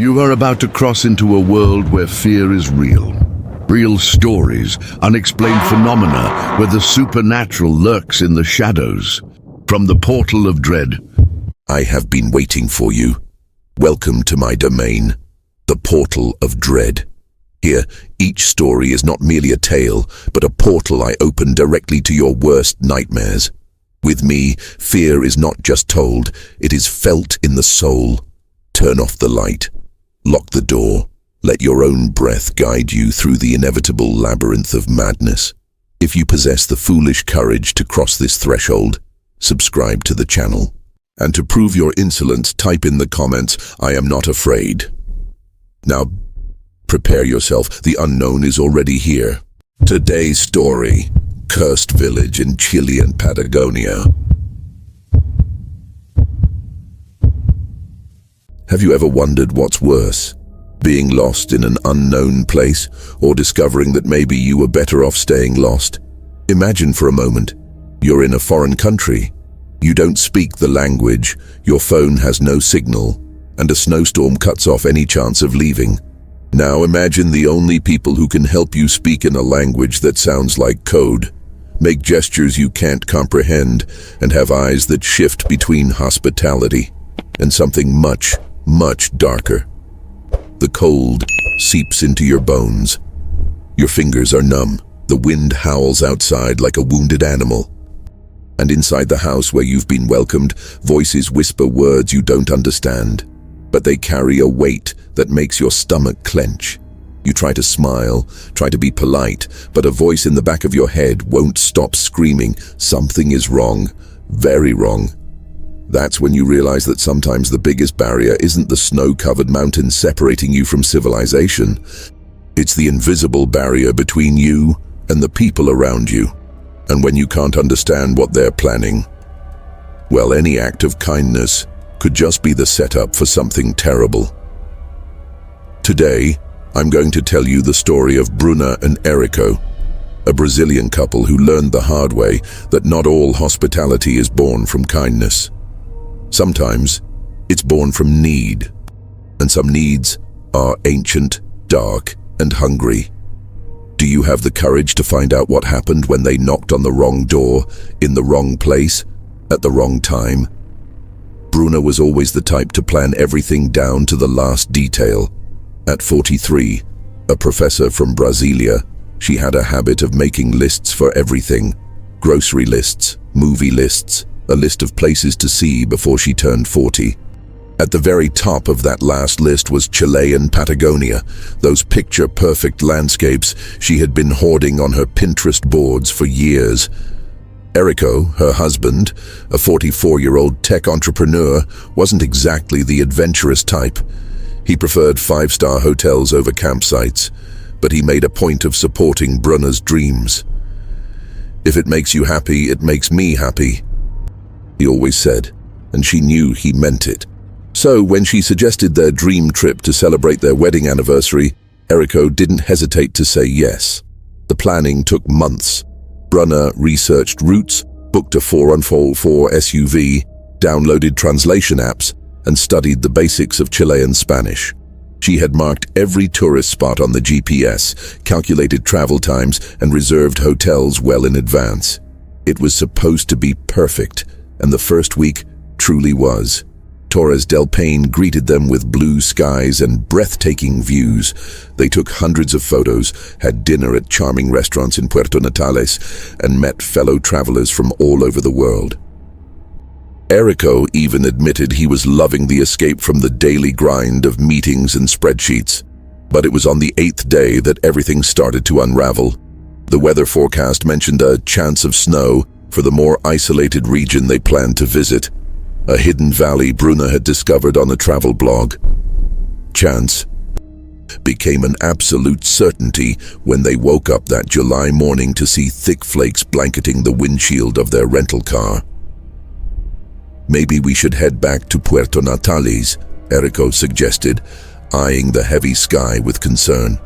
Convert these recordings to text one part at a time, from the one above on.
You are about to cross into a world where fear is real. Real stories, unexplained phenomena, where the supernatural lurks in the shadows. From the portal of dread. I have been waiting for you. Welcome to my domain, the portal of dread. Here, each story is not merely a tale, but a portal I open directly to your worst nightmares. With me, fear is not just told, it is felt in the soul. Turn off the light. Lock the door. Let your own breath guide you through the inevitable labyrinth of madness. If you possess the foolish courage to cross this threshold, subscribe to the channel. And to prove your insolence, type in the comments, "I am not afraid." Now, prepare yourself, the unknown is already here. Today's story, Cursed Village in Chilean Patagonia. Have you ever wondered what's worse? Being lost in an unknown place, or discovering that maybe you were better off staying lost? Imagine for a moment, you're in a foreign country. You don't speak the language, your phone has no signal, and a snowstorm cuts off any chance of leaving. Now imagine the only people who can help you speak in a language that sounds like code, make gestures you can't comprehend, and have eyes that shift between hospitality and something much, much darker. The cold seeps into your bones. Your fingers are numb. The wind howls outside like a wounded animal. And inside the house where you've been welcomed, voices whisper words you don't understand, but they carry a weight that makes your stomach clench. You try to smile, try to be polite, but a voice in the back of your head won't stop screaming, something is wrong, very wrong. That's when you realize that sometimes the biggest barrier isn't the snow-covered mountains separating you from civilization. It's the invisible barrier between you and the people around you. And when you can't understand what they're planning, well, any act of kindness could just be the setup for something terrible. Today, I'm going to tell you the story of Brunna and Érico, a Brazilian couple who learned the hard way that not all hospitality is born from kindness. Sometimes, it's born from need, and some needs are ancient, dark, and hungry. Do you have the courage to find out what happened when they knocked on the wrong door, in the wrong place, at the wrong time? Brunna was always the type to plan everything down to the last detail. At 43, a professor from Brasilia, she had a habit of making lists for everything. Grocery lists, movie lists, a list of places to see before she turned 40. At the very top of that last list was Chilean Patagonia, those picture-perfect landscapes she had been hoarding on her Pinterest boards for years. Érico, her husband, a 44-year-old tech entrepreneur, wasn't exactly the adventurous type. He preferred five-star hotels over campsites, but he made a point of supporting Brunna's dreams. "If it makes you happy, it makes me happy," he always said, and she knew he meant it. So when she suggested their dream trip to celebrate their wedding anniversary, Érico didn't hesitate to say yes. The planning took months. Brunna researched routes, booked a 4x4 SUV, downloaded translation apps, and studied the basics of Chilean Spanish. She had marked every tourist spot on the GPS, calculated travel times, and reserved hotels well in advance. It was supposed to be perfect, and the first week truly was. Torres del Paine greeted them with blue skies and breathtaking views. They took hundreds of photos, had dinner at charming restaurants in Puerto Natales, and met fellow travelers from all over the world. Érico even admitted he was loving the escape from the daily grind of meetings and spreadsheets. But it was on the 8th day that everything started to unravel. The weather forecast mentioned a chance of snow for the more isolated region they planned to visit. A hidden valley Brunna had discovered on a travel blog. Chance became an absolute certainty when they woke up that July morning to see thick flakes blanketing the windshield of their rental car. "Maybe we should head back to Puerto Natales," Érico suggested, eyeing the heavy sky with concern.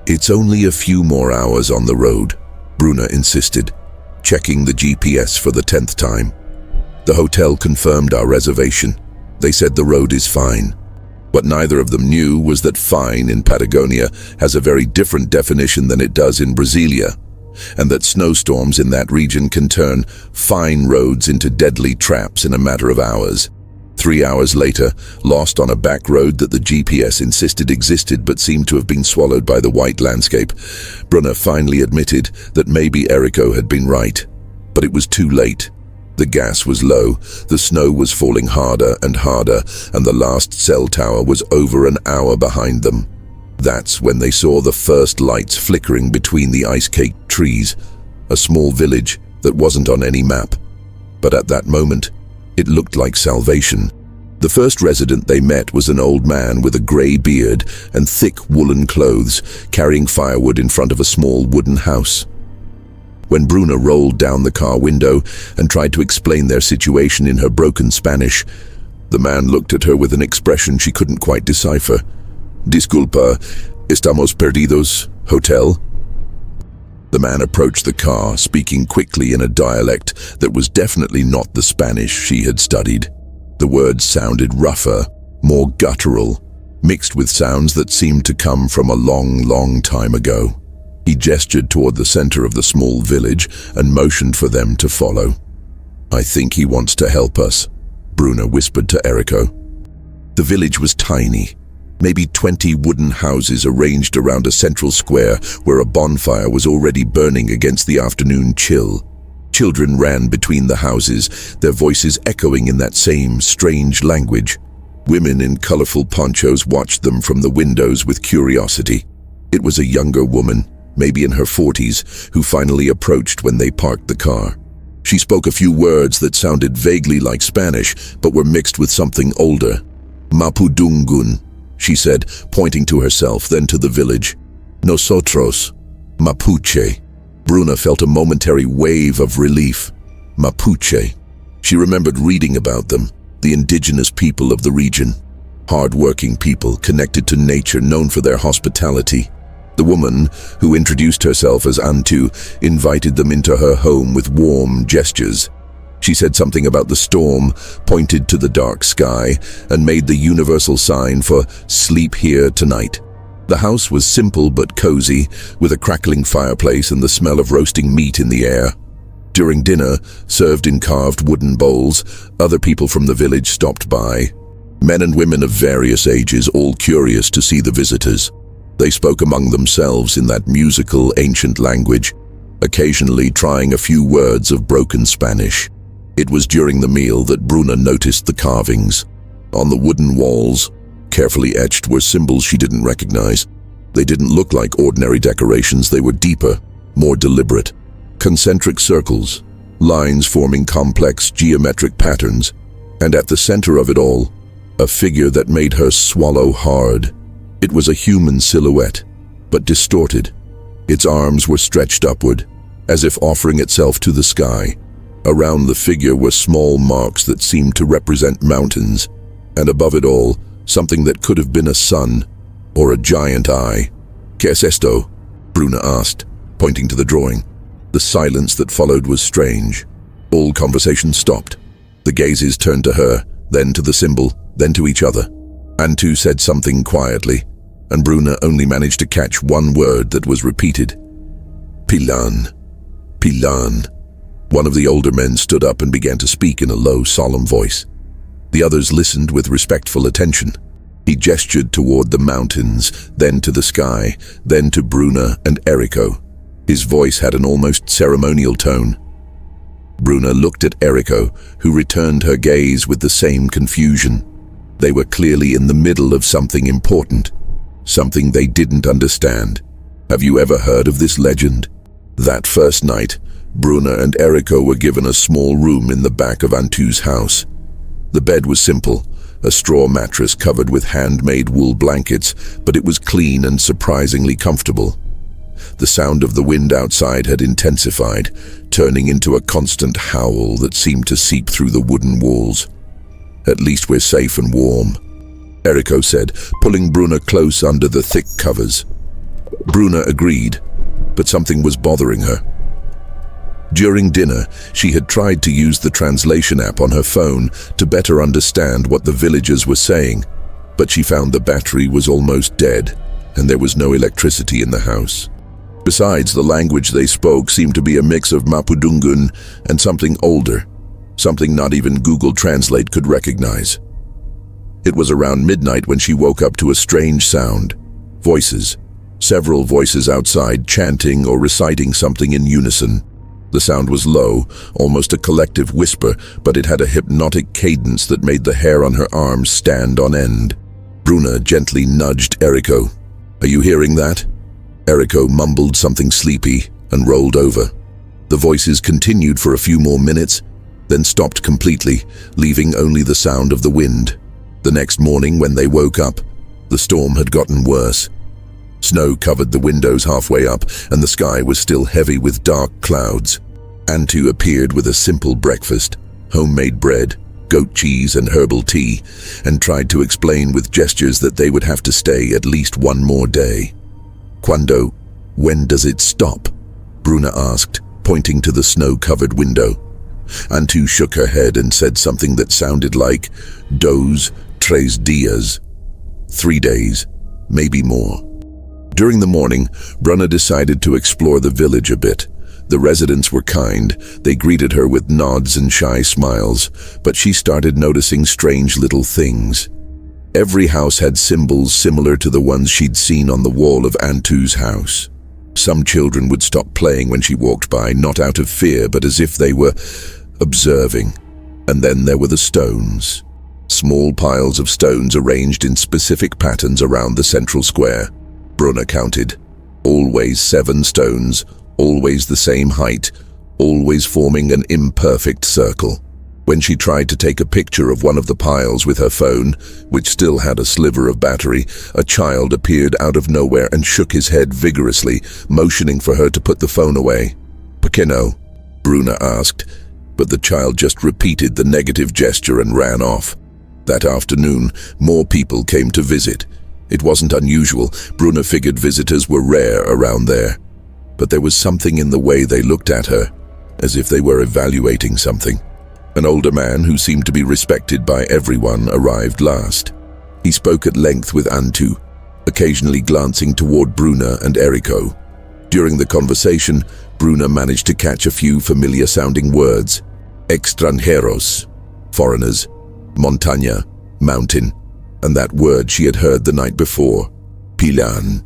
"It's only a few more hours on the road," Brunna insisted, checking the GPS for the 10th time. "The hotel confirmed our reservation. They said the road is fine." What neither of them knew was that fine in Patagonia has a very different definition than it does in Brasilia, and that snowstorms in that region can turn fine roads into deadly traps in a matter of hours. 3 hours later, lost on a back road that the GPS insisted existed but seemed to have been swallowed by the white landscape, Brunna finally admitted that maybe Érico had been right. But it was too late. The gas was low, the snow was falling harder and harder, and the last cell tower was over an hour behind them. That's when they saw the first lights flickering between the ice-caked trees, a small village that wasn't on any map. But at that moment, it looked like salvation. The first resident they met was an old man with a grey beard and thick woolen clothes, carrying firewood in front of a small wooden house. When Brunna rolled down the car window and tried to explain their situation in her broken Spanish, the man looked at her with an expression she couldn't quite decipher. "Disculpa, estamos perdidos, hotel?" The man approached the car, speaking quickly in a dialect that was definitely not the Spanish she had studied. The words sounded rougher, more guttural, mixed with sounds that seemed to come from a long, long time ago. He gestured toward the center of the small village and motioned for them to follow. "I think he wants to help us," Brunna whispered to Érico. The village was tiny. Maybe 20 wooden houses arranged around a central square where a bonfire was already burning against the afternoon chill. Children ran between the houses, their voices echoing in that same strange language. Women in colorful ponchos watched them from the windows with curiosity. It was a younger woman, maybe in her 40s, who finally approached when they parked the car. She spoke a few words that sounded vaguely like Spanish, but were mixed with something older. "Mapudungun," she said, pointing to herself, then to the village. "Nosotros, Mapuche." Brunna felt a momentary wave of relief. Mapuche. She remembered reading about them, the indigenous people of the region. Hard-working people connected to nature, known for their hospitality. The woman, who introduced herself as Antu, invited them into her home with warm gestures. She said something about the storm, pointed to the dark sky, and made the universal sign for "sleep here tonight." The house was simple but cozy, with a crackling fireplace and the smell of roasting meat in the air. During dinner, served in carved wooden bowls, other people from the village stopped by. Men and women of various ages, all curious to see the visitors. They spoke among themselves in that musical, ancient language, occasionally trying a few words of broken Spanish. It was during the meal that Brunna noticed the carvings. On the wooden walls, carefully etched, were symbols she didn't recognize. They didn't look like ordinary decorations, they were deeper, more deliberate. Concentric circles, lines forming complex geometric patterns, and at the center of it all, a figure that made her swallow hard. It was a human silhouette, but distorted. Its arms were stretched upward, as if offering itself to the sky. Around the figure were small marks that seemed to represent mountains, and above it all, something that could have been a sun or a giant eye. "¿Qué es esto?" Brunna asked, pointing to the drawing. The silence that followed was strange. All conversation stopped. The gazes turned to her, then to the symbol, then to each other. Antu said something quietly, and Brunna only managed to catch one word that was repeated. "Pillán. Pillán." One of the older men stood up and began to speak in a low, solemn voice. The others listened with respectful attention. He gestured toward the mountains, then to the sky, then to Brunna and Érico. His voice had an almost ceremonial tone. Brunna looked at Érico, who returned her gaze with the same confusion. They were clearly in the middle of something important, something they didn't understand. Have you ever heard of this legend? That first night, Brunna and Érico were given a small room in the back of Antu's house. The bed was simple, a straw mattress covered with handmade wool blankets, but it was clean and surprisingly comfortable. The sound of the wind outside had intensified, turning into a constant howl that seemed to seep through the wooden walls. "At least we're safe and warm," Érico said, pulling Brunna close under the thick covers. Brunna agreed, but something was bothering her. During dinner, she had tried to use the translation app on her phone to better understand what the villagers were saying. But she found the battery was almost dead, and there was no electricity in the house. Besides, the language they spoke seemed to be a mix of Mapudungun and something older, something not even Google Translate could recognize. It was around midnight when she woke up to a strange sound. Voices. Several voices outside chanting or reciting something in unison. The sound was low, almost a collective whisper, but it had a hypnotic cadence that made the hair on her arms stand on end. Brunna gently nudged Érico. "Are you hearing that?" Érico mumbled something sleepy and rolled over. The voices continued for a few more minutes, then stopped completely, leaving only the sound of the wind. The next morning when they woke up, the storm had gotten worse. Snow covered the windows halfway up, and the sky was still heavy with dark clouds. Antu appeared with a simple breakfast, homemade bread, goat cheese and herbal tea, and tried to explain with gestures that they would have to stay at least one more day. When does it stop?" Brunna asked, pointing to the snow-covered window. Antu shook her head and said something that sounded like, "Dos, tres días." 3 days, maybe more. During the morning, Brunna decided to explore the village a bit. The residents were kind. They greeted her with nods and shy smiles, but she started noticing strange little things. Every house had symbols similar to the ones she'd seen on the wall of Antu's house. Some children would stop playing when she walked by, not out of fear, but as if they were observing. And then there were the stones. Small piles of stones arranged in specific patterns around the central square. Brunna counted. Always 7 stones, always the same height, always forming an imperfect circle. When she tried to take a picture of one of the piles with her phone, which still had a sliver of battery, a child appeared out of nowhere and shook his head vigorously, motioning for her to put the phone away. "Pequeno?" Brunna asked, but the child just repeated the negative gesture and ran off. That afternoon, more people came to visit. It wasn't unusual. Brunna figured visitors were rare around there. But there was something in the way they looked at her, as if they were evaluating something. An older man who seemed to be respected by everyone arrived last. He spoke at length with Antu, occasionally glancing toward Brunna and Érico. During the conversation, Brunna managed to catch a few familiar-sounding words. Extranjeros, foreigners, montaña, mountain, and that word she had heard the night before, Pillán.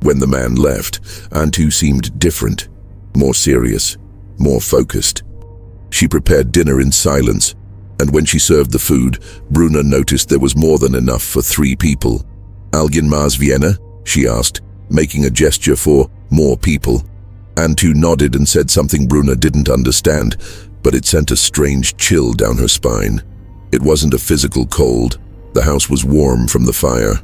When the man left, Antu seemed different, more serious, more focused. She prepared dinner in silence, and when she served the food, Brunna noticed there was more than enough for 3 people. "Alguien más viene?" she asked, making a gesture for more people. Antu nodded and said something Brunna didn't understand, but it sent a strange chill down her spine. It wasn't a physical cold. The house was warm from the fire.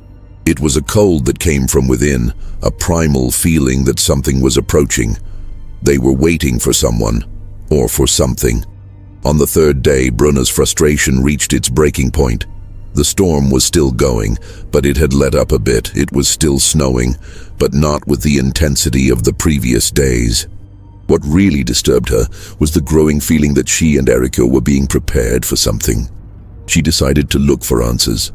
It was a cold that came from within, a primal feeling that something was approaching. They were waiting for someone, or for something. On the 3rd day, Brunna's frustration reached its breaking point. The storm was still going, but it had let up a bit. It was still snowing, but not with the intensity of the previous days. What really disturbed her was the growing feeling that she and Érico were being prepared for something. She decided to look for answers.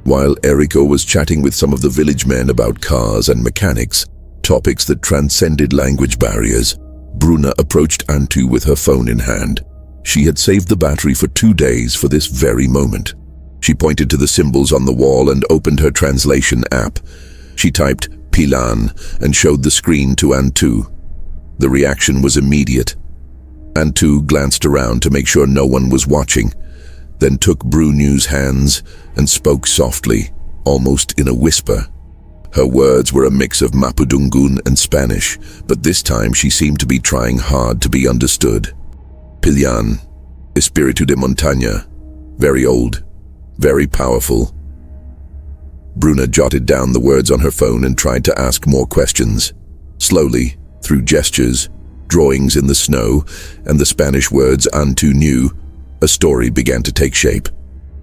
While Érico was chatting with some of the village men about cars and mechanics, topics that transcended language barriers, Brunna approached Antu with her phone in hand. She had saved the battery for 2 days for this very moment. She pointed to the symbols on the wall and opened her translation app. She typed Pillán and showed the screen to Antu. The reaction was immediate. Antu glanced around to make sure no one was watching, then took Brunna's hands and spoke softly, almost in a whisper. Her words were a mix of Mapudungun and Spanish, but this time she seemed to be trying hard to be understood. Pillán, espíritu de montaña, very old, very powerful. Brunna jotted down the words on her phone and tried to ask more questions. Slowly, through gestures, drawings in the snow, and the Spanish words Antu knew, a story began to take shape.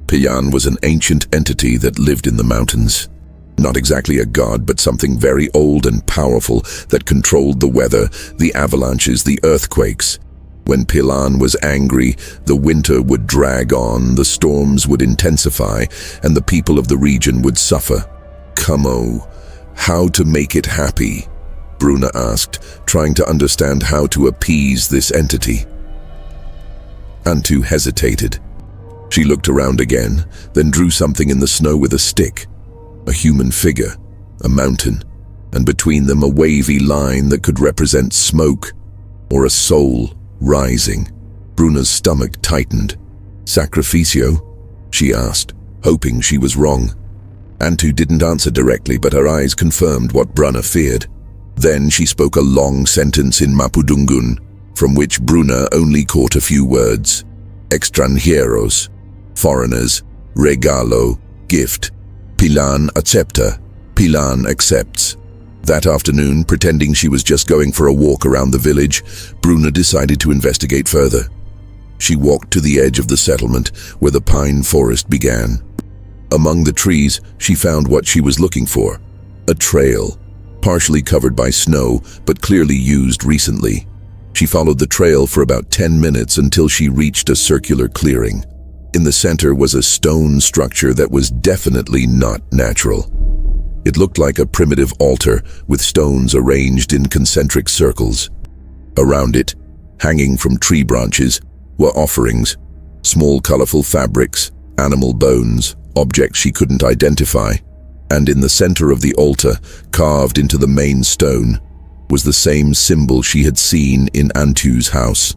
Pillán was an ancient entity that lived in the mountains. Not exactly a god, but something very old and powerful that controlled the weather, the avalanches, the earthquakes. When Pillán was angry, the winter would drag on, the storms would intensify, and the people of the region would suffer. How to make it happy? Brunna asked, trying to understand how to appease this entity. Antu hesitated. She looked around again, then drew something in the snow with a stick. A human figure, a mountain, and between them a wavy line that could represent smoke or a soul rising. Brunna's stomach tightened. Sacrificio? She asked, hoping she was wrong. Antu didn't answer directly, but her eyes confirmed what Brunna feared. Then she spoke a long sentence in Mapudungun, from which Brunna only caught a few words. Extranjeros, foreigners, regalo, gift. Pillán acepta, Pillán accepts. That afternoon, pretending she was just going for a walk around the village, Brunna decided to investigate further. She walked to the edge of the settlement, where the pine forest began. Among the trees, she found what she was looking for, a trail, partially covered by snow, but clearly used recently. She followed the trail for about 10 minutes until she reached a circular clearing. In the center was a stone structure that was definitely not natural. It looked like a primitive altar with stones arranged in concentric circles. Around it, hanging from tree branches, were offerings, small colorful fabrics, animal bones, objects she couldn't identify. And in the center of the altar, carved into the main stone, was the same symbol she had seen in Antu's house.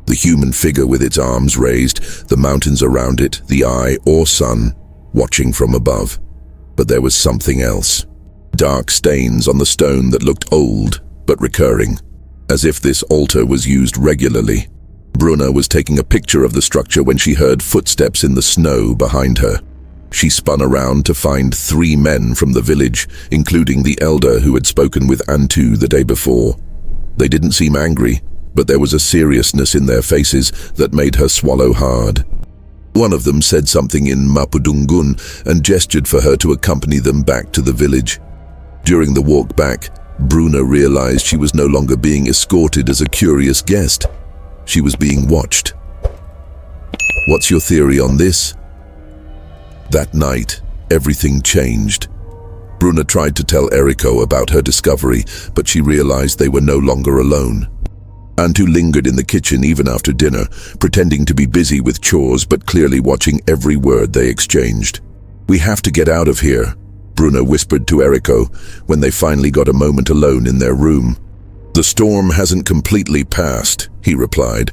The human figure with its arms raised, the mountains around it, the eye or sun, watching from above. But there was something else. Dark stains on the stone that looked old, but recurring, as if this altar was used regularly. Brunna was taking a picture of the structure when she heard footsteps in the snow behind her. She spun around to find 3 men from the village, including the elder who had spoken with Antu the day before. They didn't seem angry, but there was a seriousness in their faces that made her swallow hard. One of them said something in Mapudungun and gestured for her to accompany them back to the village. During the walk back, Brunna realized she was no longer being escorted as a curious guest. She was being watched. What's your theory on this? That night, everything changed. Brunna tried to tell Érico about her discovery, but she realized they were no longer alone. Antu lingered in the kitchen even after dinner, pretending to be busy with chores but clearly watching every word they exchanged. "We have to get out of here," Brunna whispered to Érico when they finally got a moment alone in their room. "The storm hasn't completely passed," he replied,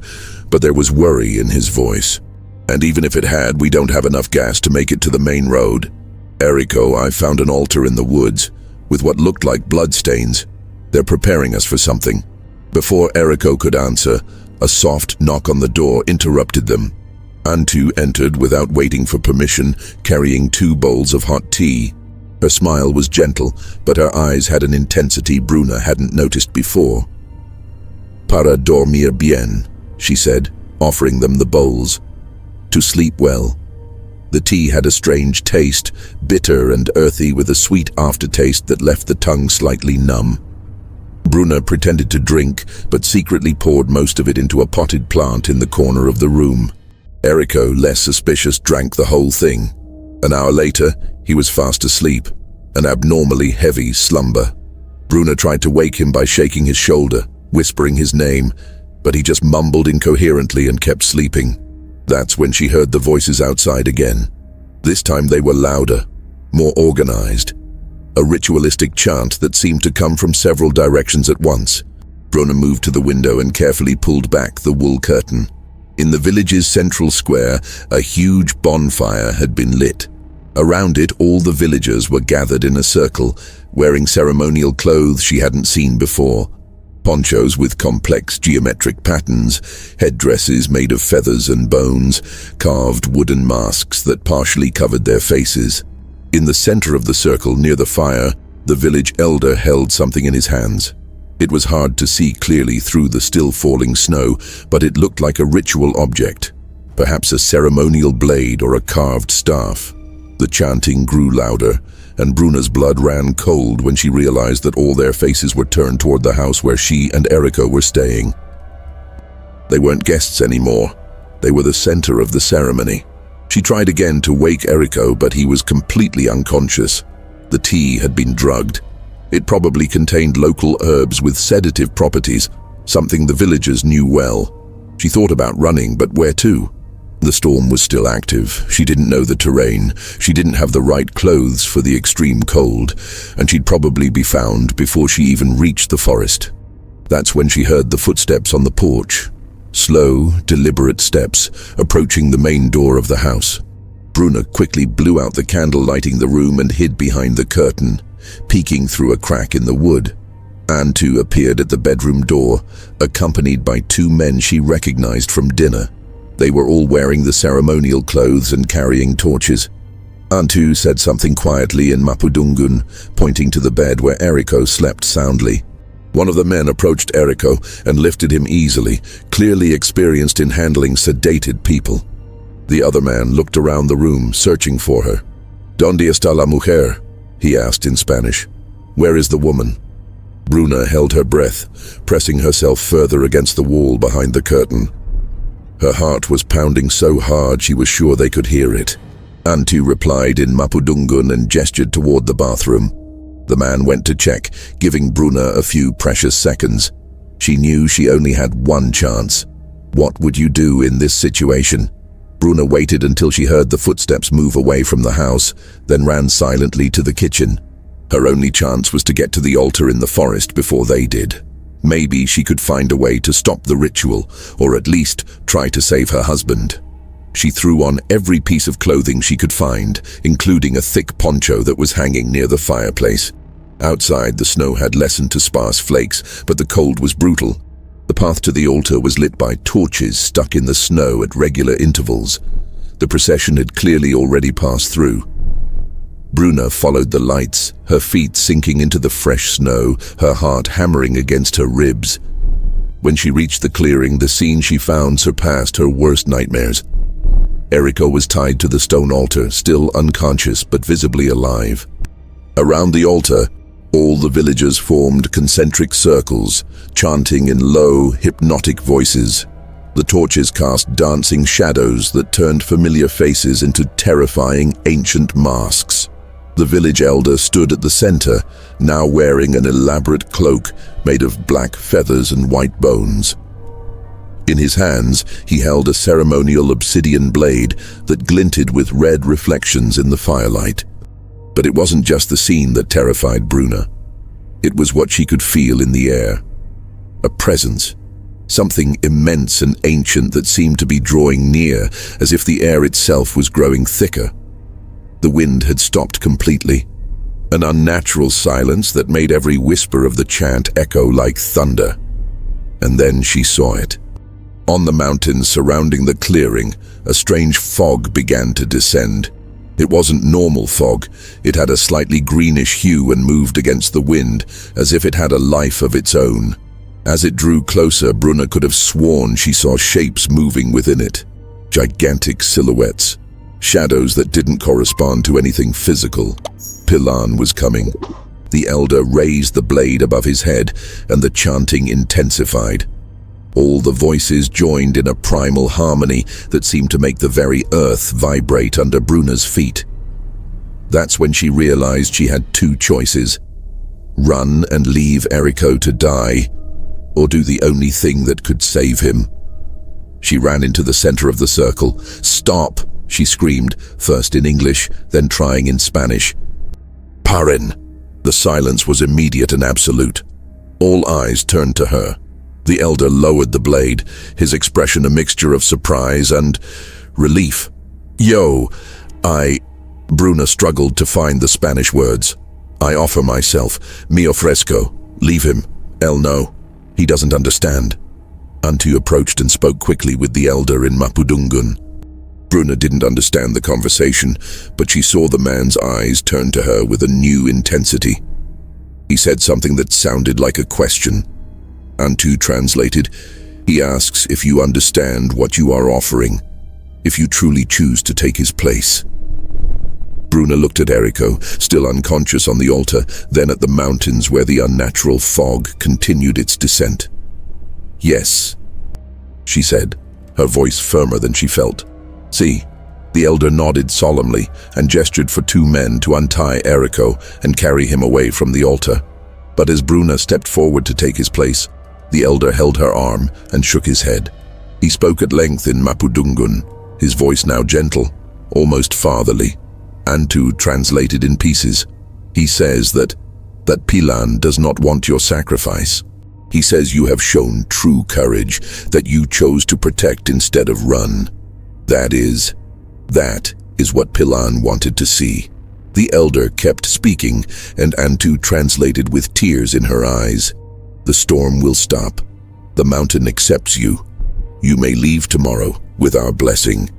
but there was worry in his voice. "And even if it had, we don't have enough gas to make it to the main road. Érico, I found an altar in the woods with what looked like bloodstains. They're preparing us for something." Before Érico could answer, a soft knock on the door interrupted them. Antu entered without waiting for permission, carrying 2 bowls of hot tea. Her smile was gentle, but her eyes had an intensity Brunna hadn't noticed before. "Para dormir bien," she said, offering them the bowls. "To sleep well." The tea had a strange taste, bitter and earthy with a sweet aftertaste that left the tongue slightly numb. Brunna pretended to drink, but secretly poured most of it into a potted plant in the corner of the room. Érico, less suspicious, drank the whole thing. An hour later, he was fast asleep, an abnormally heavy slumber. Brunna tried to wake him by shaking his shoulder, whispering his name, but he just mumbled incoherently and kept sleeping. That's when she heard the voices outside again. This time they were louder, more organized. A ritualistic chant that seemed to come from several directions at once. Brunna moved to the window and carefully pulled back the wool curtain. In the village's central square, a huge bonfire had been lit. Around it, all the villagers were gathered in a circle, wearing ceremonial clothes she hadn't seen before. Ponchos with complex geometric patterns, headdresses made of feathers and bones, carved wooden masks that partially covered their faces. In the center of the circle, near the fire, the village elder held something in his hands. It was hard to see clearly through the still falling snow, but it looked like a ritual object, perhaps a ceremonial blade or a carved staff. The chanting grew louder, and Brunna's blood ran cold when she realized that all their faces were turned toward the house where she and Érico were staying. They weren't guests anymore. They were the center of the ceremony. She tried again to wake Érico, but he was completely unconscious. The tea had been drugged. It probably contained local herbs with sedative properties, something the villagers knew well. She thought about running, but where to? The storm was still active. She didn't know the terrain. She didn't have the right clothes for the extreme cold, and she'd probably be found before she even reached the forest. That's when she heard the footsteps on the porch. Slow, deliberate steps, approaching the main door of the house. Brunna quickly blew out the candle lighting the room and hid behind the curtain, peeking through a crack in the wood. Antu appeared at the bedroom door, accompanied by two men she recognized from dinner. They were all wearing the ceremonial clothes and carrying torches. Antu said something quietly in Mapudungun, pointing to the bed where Érico slept soundly. One of the men approached Érico and lifted him easily, clearly experienced in handling sedated people. The other man looked around the room, searching for her. "¿Dónde está la mujer?" he asked in Spanish. "Where is the woman?" Brunna held her breath, pressing herself further against the wall behind the curtain. Her heart was pounding so hard she was sure they could hear it. Antu replied in Mapudungun and gestured toward the bathroom. The man went to check, giving Brunna a few precious seconds. She knew she only had one chance. What would you do in this situation? Brunna waited until she heard the footsteps move away from the house, then ran silently to the kitchen. Her only chance was to get to the altar in the forest before they did. Maybe she could find a way to stop the ritual, or at least try to save her husband. She threw on every piece of clothing she could find, including a thick poncho that was hanging near the fireplace. Outside, the snow had lessened to sparse flakes, but the cold was brutal. The path to the altar was lit by torches stuck in the snow at regular intervals. The procession had clearly already passed through. Brunna followed the lights, her feet sinking into the fresh snow, her heart hammering against her ribs. When she reached the clearing, the scene she found surpassed her worst nightmares. Érico was tied to the stone altar, still unconscious but visibly alive. Around the altar, all the villagers formed concentric circles, chanting in low, hypnotic voices. The torches cast dancing shadows that turned familiar faces into terrifying, ancient masks. The village elder stood at the center, now wearing an elaborate cloak made of black feathers and white bones. In his hands, he held a ceremonial obsidian blade that glinted with red reflections in the firelight. But it wasn't just the scene that terrified Brunna. It was what she could feel in the air. A presence. Something immense and ancient that seemed to be drawing near, as if the air itself was growing thicker. The wind had stopped completely. An unnatural silence that made every whisper of the chant echo like thunder. And then she saw it. On the mountains surrounding the clearing, a strange fog began to descend. It wasn't normal fog. It had a slightly greenish hue and moved against the wind, as if it had a life of its own. As it drew closer, Brunna could have sworn she saw shapes moving within it. Gigantic silhouettes. Shadows that didn't correspond to anything physical. Pillán was coming. The elder raised the blade above his head, and the chanting intensified. All the voices joined in a primal harmony that seemed to make the very earth vibrate under Brunna's feet. That's when she realized she had two choices. Run and leave Érico to die, or do the only thing that could save him. She ran into the center of the circle. "Stop!" she screamed, first in English, then trying in Spanish. "Paren!" The silence was immediate and absolute. All eyes turned to her. The elder lowered the blade, his expression a mixture of surprise and relief. Brunna struggled to find the Spanish words. "I offer myself. Me ofrezco. Leave him. Él no. He doesn't understand." Antu approached and spoke quickly with the elder in Mapudungun. Brunna didn't understand the conversation, but she saw the man's eyes turn to her with a new intensity. He said something that sounded like a question. Antu translated, "He asks if you understand what you are offering, if you truly choose to take his place." Brunna looked at Érico, still unconscious on the altar, then at the mountains where the unnatural fog continued its descent. "Yes." she said, her voice firmer than she felt. See. The elder nodded solemnly and gestured for two men to untie Érico and carry him away from the altar. But as Brunna stepped forward to take his place, the elder held her arm and shook his head. He spoke at length in Mapudungun, his voice now gentle, almost fatherly. Antu translated in pieces. He says that Pillán does not want your sacrifice. He says you have shown true courage, that you chose to protect instead of run. That is what Pillán wanted to see. The elder kept speaking, and Antu translated with tears in her eyes. The storm will stop. The mountain accepts you. You may leave tomorrow with our blessing.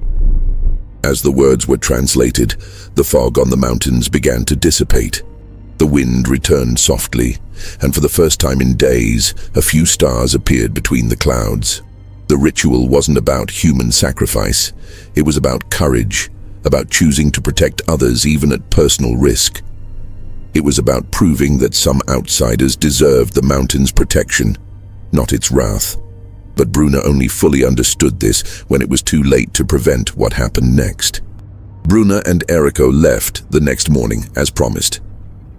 As the words were translated, the fog on the mountains began to dissipate. The wind returned softly, and for the first time in days, a few stars appeared between the clouds. The ritual wasn't about human sacrifice. It was about courage, about choosing to protect others even at personal risk. It was about proving that some outsiders deserved the mountain's protection, not its wrath. But Brunna only fully understood this when it was too late to prevent what happened next. Brunna and Érico left the next morning, as promised.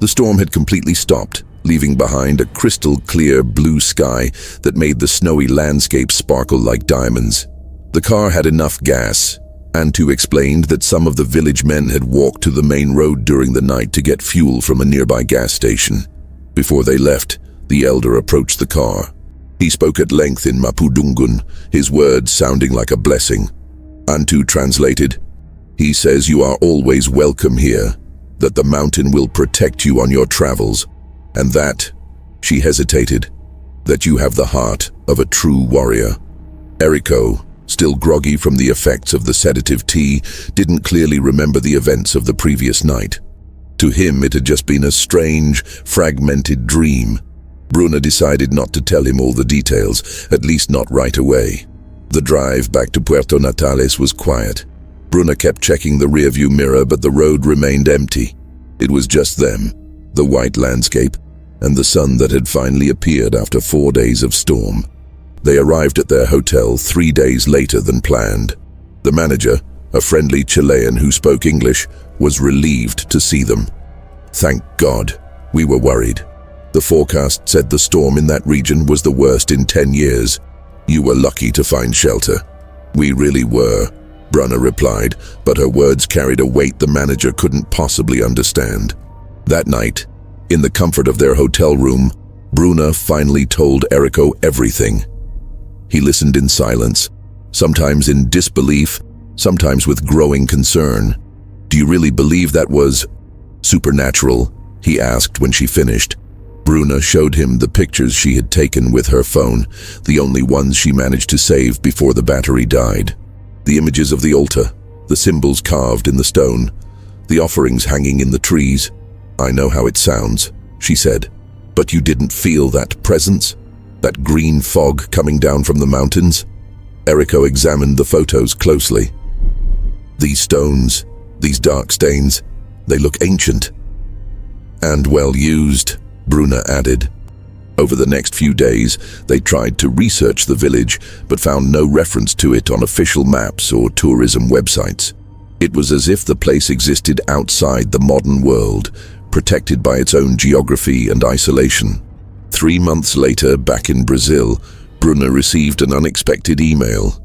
The storm had completely stopped, leaving behind a crystal-clear blue sky that made the snowy landscape sparkle like diamonds. The car had enough gas. Antu explained that some of the village men had walked to the main road during the night to get fuel from a nearby gas station. Before they left, the elder approached the car. He spoke at length in Mapudungun, his words sounding like a blessing. Antu translated, "He says you are always welcome here, that the mountain will protect you on your travels, and that," she hesitated, "that you have the heart of a true warrior." Érico, still groggy from the effects of the sedative tea, didn't clearly remember the events of the previous night. To him, it had just been a strange, fragmented dream. Brunna decided not to tell him all the details, at least not right away. The drive back to Puerto Natales was quiet. Brunna kept checking the rearview mirror, but the road remained empty. It was just them, the white landscape, and the sun that had finally appeared after 4 days of storm. They arrived at their hotel 3 days later than planned. The manager, a friendly Chilean who spoke English, was relieved to see them. "Thank God, we were worried. The forecast said the storm in that region was the worst in 10 years. You were lucky to find shelter." "We really were," Brunna replied, but her words carried a weight the manager couldn't possibly understand. That night, in the comfort of their hotel room, Brunna finally told Érico everything. He listened in silence, sometimes in disbelief, sometimes with growing concern. "Do you really believe that was supernatural?" he asked when she finished. Brunna showed him the pictures she had taken with her phone, the only ones she managed to save before the battery died. The images of the altar, the symbols carved in the stone, the offerings hanging in the trees. "I know how it sounds," she said, "but you didn't feel that presence? That green fog coming down from the mountains?" Érico examined the photos closely. "These stones, these dark stains, they look ancient." "And well used," Brunna added. Over the next few days, they tried to research the village, but found no reference to it on official maps or tourism websites. It was as if the place existed outside the modern world, protected by its own geography and isolation. 3 months later, back in Brazil, Brunna received an unexpected email.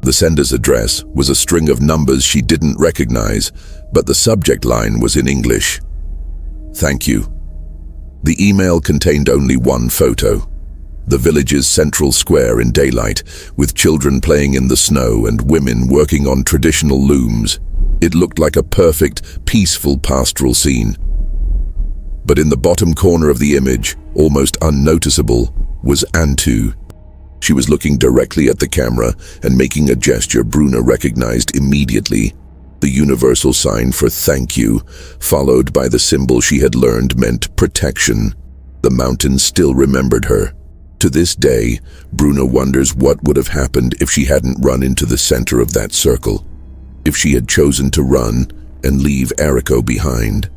The sender's address was a string of numbers she didn't recognize, but the subject line was in English. "Thank you." The email contained only one photo: the village's central square in daylight, with children playing in the snow and women working on traditional looms. It looked like a perfect, peaceful pastoral scene. But in the bottom corner of the image, almost unnoticeable, was Antu. She was looking directly at the camera and making a gesture Brunna recognized immediately: the universal sign for thank you, followed by the symbol she had learned meant protection. The mountain still remembered her. To this day, Brunna wonders what would have happened if she hadn't run into the center of that circle. If she had chosen to run and leave Érico behind.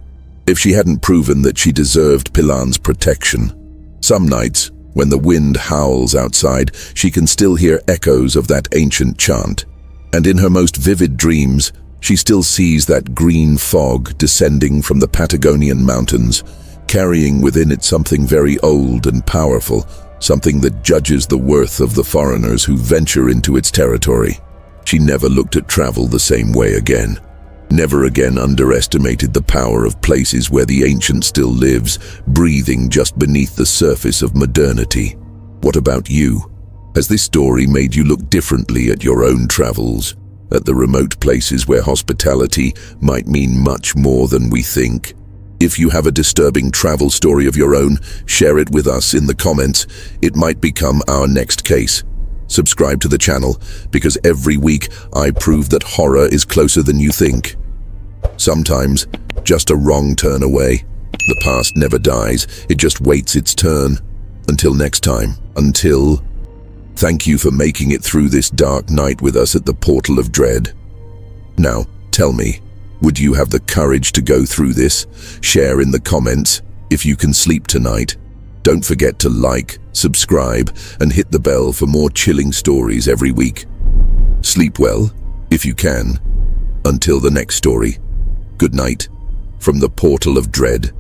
If she hadn't proven that she deserved Pillán's protection. Some nights, When the wind howls outside, she can still hear echoes of that ancient chant. And in her most vivid dreams, she still sees that green fog descending from the Patagonian mountains, carrying within it something very old and powerful, something that judges the worth of the foreigners who venture into its territory. She never looked at travel the same way again. Never again underestimated the power of places where the ancient still lives, breathing just beneath the surface of modernity. What about you? Has this story made you look differently at your own travels, at the remote places where hospitality might mean much more than we think? If you have a disturbing travel story of your own, share it with us in the comments. It might become our next case. Subscribe to the channel, because every week I prove that horror is closer than you think. Sometimes, just a wrong turn away. The past never dies, it just waits its turn. Until next time, thank you for making it through this dark night with us at the Portal of Dread. Now, tell me, would you have the courage to go through this? Share in the comments if you can sleep tonight. Don't forget to like, subscribe, and hit the bell for more chilling stories every week. Sleep well, if you can. Until the next story. Good night, from the Portal of Dread.